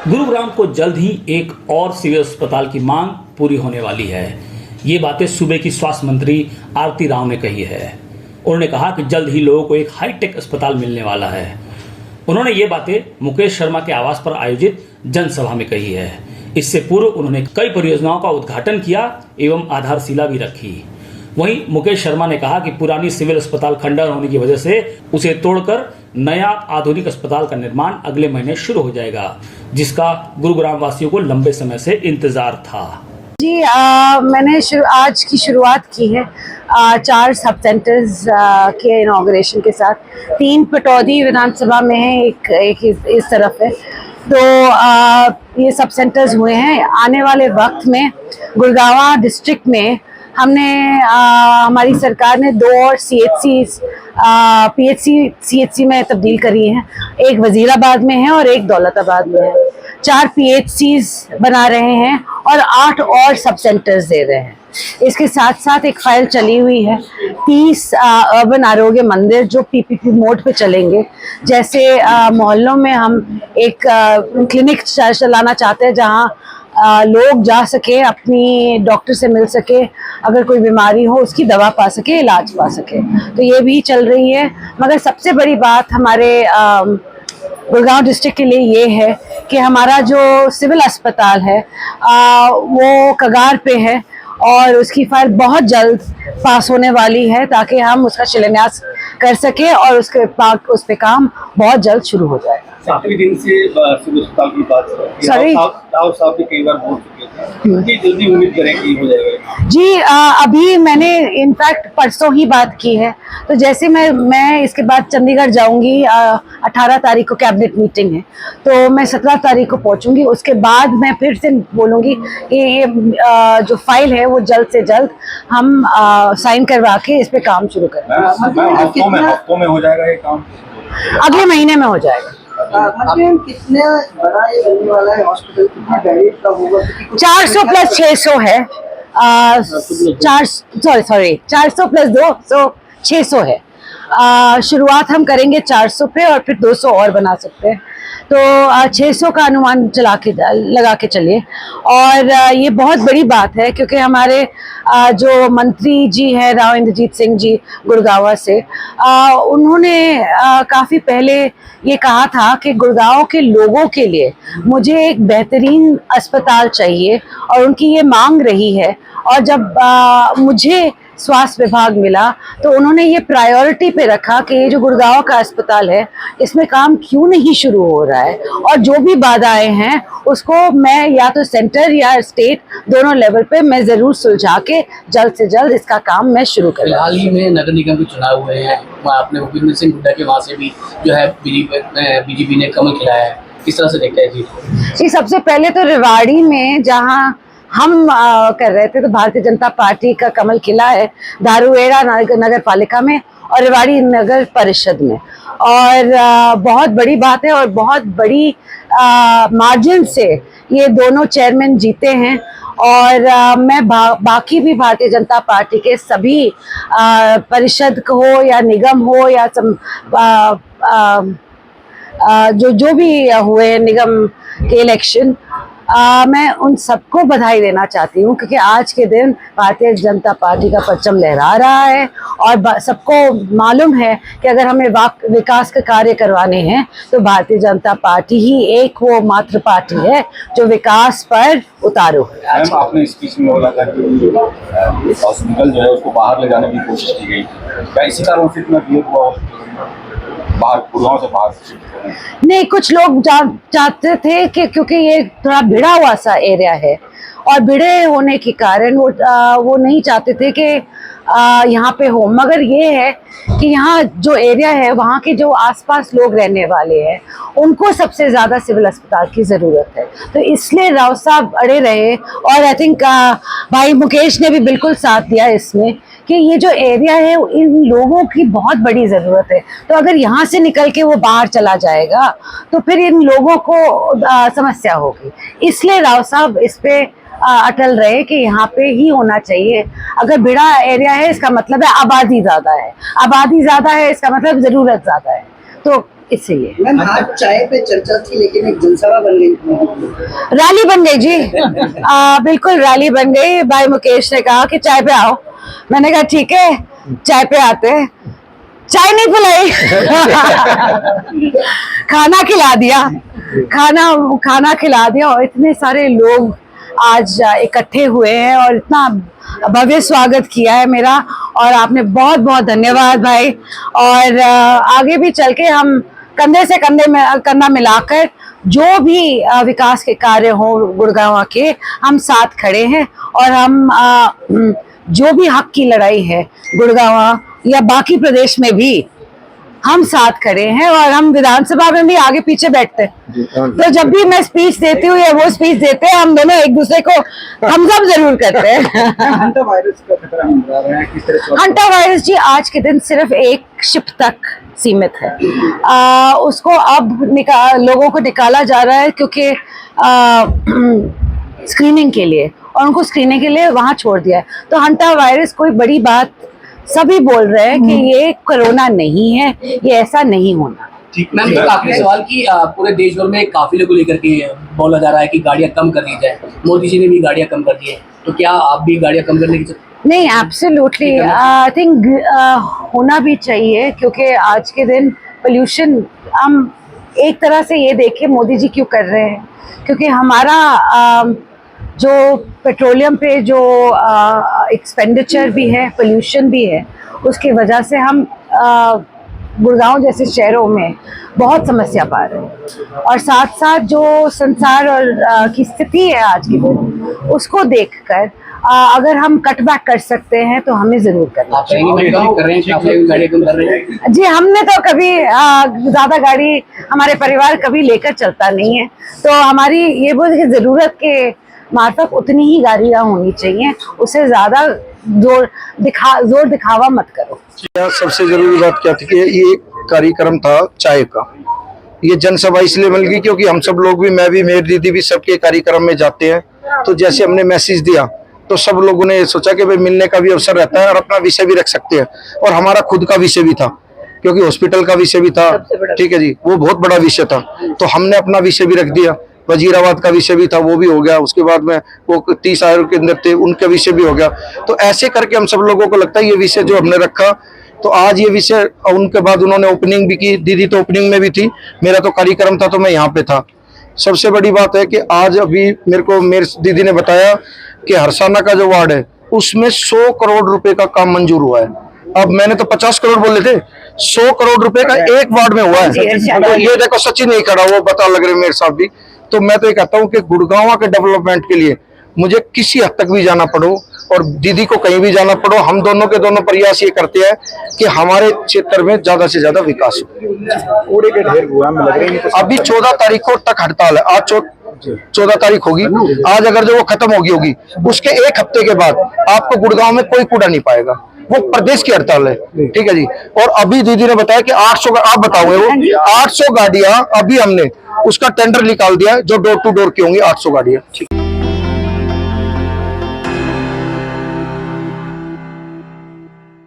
गुरुग्राम को जल्द ही एक और सिविल अस्पताल की मांग पूरी होने वाली है। ये बातें सूबे की स्वास्थ्य मंत्री आरती राव ने कही है। उन्होंने कहा कि जल्द ही लोगों को एक हाईटेक अस्पताल मिलने वाला है। उन्होंने ये बातें मुकेश शर्मा के आवास पर आयोजित जनसभा में कही है। इससे पूर्व उन्होंने कई परियोजनाओं का उद्घाटन किया एवं आधारशिला भी रखी। वहीं मुकेश शर्मा ने कहा कि पुरानी सिविल अस्पताल खंडर होने की वजह से उसे तोड़कर नया आधुनिक अस्पताल का निर्माण अगले महीने शुरू हो जाएगा, जिसका गुरुग्राम वासियों को लंबे समय से इंतजार था। जी मैंने आज की शुरुआत की है 4 सब सेंटर्स के इनॉग्रेशन के साथ। 3 पटौदी विधानसभा में है, एक इस तरफ है। तो ये सब सेंटर्स हुए हैं। आने वाले वक्त में गुड़गांव डिस्ट्रिक्ट में हमने हमारी सरकार ने 2 और PHC में तब्दील करी है। एक वजीराबाद में है और एक दौलताबाद में है। 4 PHCs बना रहे हैं और 8 और सब सेंटर्स दे रहे हैं। इसके साथ साथ एक फाइल चली हुई है 30 अर्बन आरोग्य मंदिर जो PPP मोड पे चलेंगे। जैसे मोहल्लों में हम एक क्लिनिक चलाना चाहते हैं जहां लोग जा सके, अपनी डॉक्टर से मिल सके, अगर कोई बीमारी हो उसकी दवा पा सके, इलाज पा सके। तो ये भी चल रही है। मगर सबसे बड़ी बात हमारे गुड़गांव डिस्ट्रिक्ट के लिए ये है कि हमारा जो सिविल अस्पताल है वो कगार पे है और उसकी फाइल बहुत जल्द पास होने वाली है ताकि हम उसका शिलान्यास कर सके और उस पे काम बहुत जल्द शुरू हो जाएगा। काफी दिन से सिविल अस्पताल की बात साहब भी कई बार बोल चुके थे, जल्दी उम्मीद करें कि हो जाएगा। जी अभी मैंने इनफैक्ट परसों ही बात की है। तो जैसे मैं इसके बाद चंडीगढ़ जाऊंगी, 18 तारीख को कैबिनेट मीटिंग है, तो मैं 17 तारीख को पहुंचूंगी। उसके बाद मैं फिर से बोलूंगी कि ये जो फाइल है वो जल्द से जल्द हम साइन करवा के इस पे काम शुरू करें। हफ्तों में हो जाएगा ये काम, अगले महीने में हो जाएगा। कितने बड़ा ये बनने वाला है हॉस्पिटल, कितना बेड का होगा? 400 + 600 है। 400 + 200 600 है। शुरुआत हम करेंगे 400 पे और फिर 200 और बना सकते हैं। तो 600 का अनुमान लगा के चलिए। और ये बहुत बड़ी बात है क्योंकि हमारे जो मंत्री जी हैं राव इंद्रजीत सिंह जी गुड़गांव से, उन्होंने काफ़ी पहले ये कहा था कि गुड़गांव के लोगों के लिए मुझे एक बेहतरीन अस्पताल चाहिए और उनकी ये मांग रही है। और जब मुझे स्वास्थ्य विभाग मिला तो उन्होंने ये प्रायोरिटी पे रखा कि ये जो गुड़गांव का अस्पताल है इसमें काम क्यों नहीं शुरू हो रहा है, और जो भी बाधाएं हैं उसको मैं या तो सेंटर या स्टेट दोनों लेवल पे मैं जरूर सुलझा के जल्द से जल्द इसका काम मैं शुरू करूँ। हाल ही में नगर निगम के चुनाव हुए हैं, आपने भूपेंद्र सिंह हुड्डा के वहाँ से भी जो है बीजेपी ने कमल खिलाया है, किस तरह से देखते हैं जी? सबसे पहले तो रेवाड़ी में जहाँ हम कर रहे थे तो भारतीय जनता पार्टी का कमल खिला है दारूहेड़ा नगर पालिका में और रेवाड़ी नगर परिषद में। और बहुत बड़ी बात है और बहुत बड़ी मार्जिन से ये दोनों चेयरमैन जीते हैं। और मैं बाकी भी भारतीय जनता पार्टी के सभी परिषद हो या निगम हो या जो भी हुए निगम के इलेक्शन, मैं उन सबको बधाई देना चाहती हूँ क्योंकि आज के दिन भारतीय जनता पार्टी का परचम लहरा रहा है। और सबको मालूम है कि अगर हमें विकास के कार्य करवाने हैं तो भारतीय जनता पार्टी ही एक वो मात्र पार्टी है जो विकास पर उतारू है। आपने स्पीच में बोला था कि हॉस्पिटल जो है उसको बाहर ले जाने की कोशिश की गई, क्या इसी कारण से इतना भीड़ हुआ बाहर, गुड़गांव से बाहर? नहीं, कुछ लोग चाहते थे कि क्योंकि ये थोड़ा भिड़ा हुआ सा एरिया है और भिड़े होने के कारण वो नहीं चाहते थे कि यहाँ पे हो। मगर ये है कि यहाँ जो एरिया है वहाँ के जो आसपास लोग रहने वाले हैं उनको सबसे ज़्यादा सिविल अस्पताल की ज़रूरत है। तो इसलिए राव साहब अड़े रहे और आई थिंक भाई मुकेश ने भी बिल्कुल साथ दिया इसमें कि ये जो एरिया है इन लोगों की बहुत बड़ी ज़रूरत है। तो अगर यहाँ से निकल के वो बाहर चला जाएगा तो फिर इन लोगों को समस्या होगी। इसलिए राव साहब इस पे अटल रहे कि यहाँ पे ही होना चाहिए। अगर भिड़ा एरिया है इसका मतलब है आबादी ज़्यादा है, आबादी ज़्यादा है इसका मतलब ज़रूरत ज़्यादा है। तो इसीलिए मैम आज चाय पे चर्चा थी लेकिन एक जनसभा बन गई। रैली बन गई जी। बिल्कुल रैली बन गई। भाई मुकेश ने कहा कि चाय पे आओ, मैंने कहा ठीक है चाय पे आते हैं। चाय नहीं पिलाई खाना खिला दिया, खाना खिला दिया और इतने सारे लोग आज इकट्ठे हुए हैं और इतना भव्य स्वागत किया है मेरा, और आपने बहुत बहुत धन्यवाद भाई। और आगे भी चल के हम कंधे से कंधा मिलाकर जो भी विकास के कार्य हो गुड़गांव के, हम साथ खड़े हैं। और हम जो भी हक की लड़ाई है गुड़गांव या बाकी प्रदेश में भी हम साथ खड़े हैं, और हम विधानसभा में भी आगे पीछे बैठते हैं। तो जब भी मैं स्पीच देती हूँ या वो स्पीच देते हैं, हम दोनों एक दूसरे को थम्स अप जरूर करते हैं। हंटा वायरस का खतरा मंडरा रहा है, किस तरह से? हंटा वायरस जी आज के दिन सिर्फ एक शिप तक सीमित है। उसको अब लोगों को निकाला जा रहा है क्योंकि स्क्रीनिंग के लिए, और उनको स्क्रीनिंग के लिए वहां छोड़ दिया है। तो हंटा वायरस कोई बड़ी बात, सभी बोल रहे हैं कि ये कोरोना नहीं है, ये ऐसा नहीं होना। मैम एक आखिरी सवाल कि पूरे देश भर में काफिले को लेकर के बोला जा रहा है कि गाड़ियां कम कर दी जाए। मोदी जी ने भी गाड़ियां कम कर दी है, तो क्या आप भी गाड़ियां कम करने की? नहीं, एब्सोल्युटली आई थिंक होना भी चाहिए, क्योंकि आज के दिन पोल्यूशन हम एक तरह से ये देखिए मोदी जी क्यों कर रहे हैं, क्योंकि हमारा जो पेट्रोलियम पे जो एक्सपेंडिचर भी है, पोल्यूशन भी है, उसकी वजह से हम गुड़गांव जैसे शहरों में बहुत समस्या पा रहे हैं। और साथ साथ जो संसार और की स्थिति है आज के दिन, उसको देखकर अगर हम कट बैक कर सकते हैं तो हमें जरूर करना चाहिए। जी, हमने तो कभी ज्यादा गाड़ी हमारे परिवार कभी लेकर चलता नहीं है, तो हमारी ये बोल जरूरत के मार्फत उतनी ही गाड़ियां होनी चाहिए, उससे ज्यादा जोर दिखावा मत करो। सबसे जरूरी बात क्या थी कि ये कार्यक्रम था चाय का। ये जनसभा इसलिए बन गई क्योंकि हम सब लोग भी, मैं भी, मेरी दीदी भी, सबके कार्यक्रम में जाते हैं। तो जैसे हमने मैसेज दिया तो सब लोगों ने सोचा कि भाई मिलने का भी अवसर रहता है और अपना विषय भी रख सकते हैं। और हमारा खुद का विषय भी था, क्योंकि हॉस्पिटल का विषय भी था, ठीक है जी, वो बहुत बड़ा विषय था। तो हमने अपना विषय भी रख दिया। वजीराबाद का विषय भी था, वो भी हो गया। उसके बाद में वो 30 आयु के अंदर थे, उनका विषय भी हो गया। तो ऐसे करके हम सब लोगों को लगता है ये विषय जो हमने रखा, तो आज ये विषय, उनके बाद उन्होंने ओपनिंग भी की, दीदी तो ओपनिंग में भी थी, मेरा तो कार्यक्रम था तो मैं यहाँ पे था। सबसे बड़ी बात है कि आज अभी मेरी दीदी ने बताया कि हरसाना का जो वार्ड है उसमें 100 करोड़ रुपए का काम मंजूर हुआ है। अब मैंने तो 50 करोड़ बोले थे, 100 करोड़ रुपए का एक वार्ड में हुआ है। तो ये देखो सचिन नहीं खड़ा, वो बता लग रहे मेरे साथ भी। तो मैं तो ये कहता हूँ कि गुड़गांव के डेवलपमेंट के लिए मुझे किसी हद तक भी जाना पड़ो और दीदी को कहीं भी जाना पड़ो, हम दोनों के दोनों प्रयास ये करते हैं कि हमारे क्षेत्र में ज्यादा से ज्यादा विकास हो। कूड़े के ढेर हुआ में लग रही है। अभी 14 तारीख को तक हड़ताल है। आज 14 तारीख होगी, आज अगर जो वो खत्म होगी उसके एक हफ्ते के बाद आपको गुड़गांव में कोई कूड़ा नहीं पाएगा। वो प्रदेश की हड़ताल है, ठीक है जी। और अभी दीदी ने बताया कि 800, आप बताओगे, वो 800 गाड़ियां अभी हमने उसका टेंडर निकाल दिया जो डोर टू डोर की होंगी, 800 गाड़ियां।